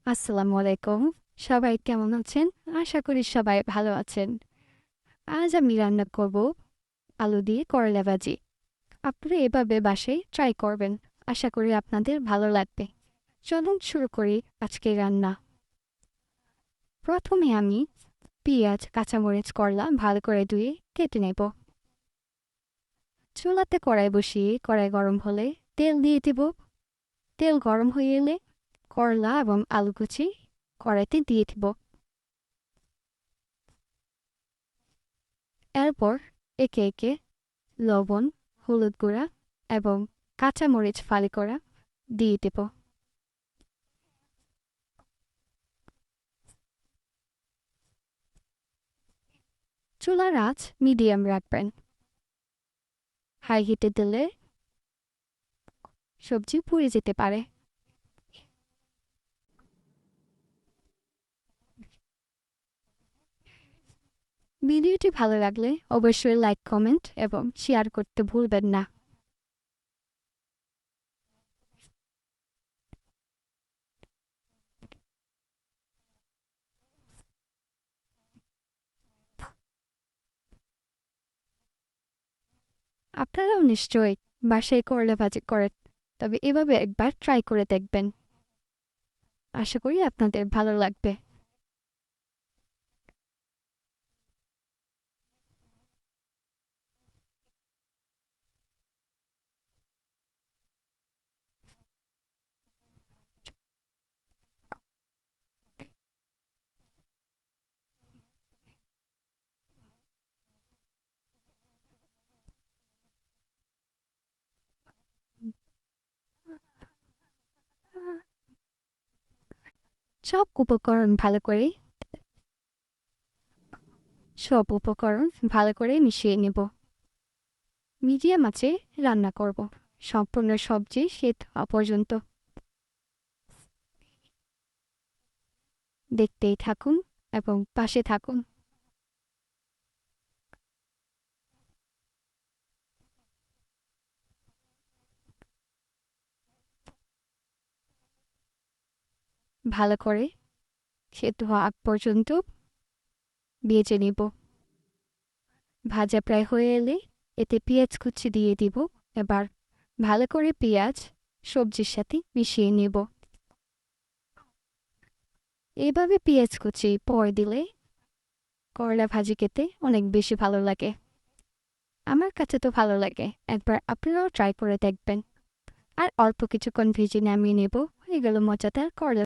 আসসালামু আলাইকুম। সবাই কেমন আছেন? আশা করি সবাই ভালো আছেন। আজ আমি রান্না করব আলু দিয়ে করলা ভাজি। আপনারা এভাবে বাসায় ট্রাই করবেন। আশা করি আপনাদের ভালো লাগবে। চলুন শুরু করি আজকের রান্না। প্রথমে আমি পেঁয়াজ, কাঁচামরিচ, করলা ভালো করে ধুয়ে কেটে নেব। চুলাতে কড়াই বসিয়ে কড়াই গরম হলে তেল দিয়ে দেব। তেল গরম হয়ে এলে করলা এবং আলু কুচি কড়াইতে দিয়ে দেব। এরপর একে একে লবণ, হলুদ গুঁড়া এবং কাঁচামরিচ ফালি করা দিয়ে দেব। চুলার আঁচ মিডিয়াম রাখবেন। হাই হিটে দিলে সবজি পুড়ে যেতে পারে। ভিডিওটি ভালো লাগলে অবশ্যই লাইক, কমেন্ট এবং শেয়ার করতে ভুলবেন না। আপনারাও নিশ্চয়ই বাসায় করলা ভাজি করেন, তবে এভাবে একবার ট্রাই করে দেখবেন। আশা করি আপনাদের ভালো লাগবে। সব উপকরণ ভালো করে মিশিয়ে নেব। মিডিয়াম আঁচে রান্না করব সম্পূর্ণ সবজি সেদ্ধ হওয়া পর্যন্ত। দেখতেই থাকুন এবং পাশে থাকুন। ভালো করে সেদ্ধ হওয়া আগ পর্যন্ত ভেজে নিব। ভাজা প্রায় হয়ে এলে এতে পেঁয়াজ কুচি দিয়ে দিব। এবার ভালো করে পেঁয়াজ সবজির সাথে মিশিয়ে নেব। এভাবে পেঁয়াজ কুচি পর দিলে করলা ভাজি খেতে অনেক বেশি ভালো লাগে। আমার কাছে তো ভালো লাগে, একবার আপনারাও ট্রাই করে দেখবেন। আর অল্প কিছুক্ষণ ভেজে নামিয়ে নেব। হয়ে গেল মজাদার করলা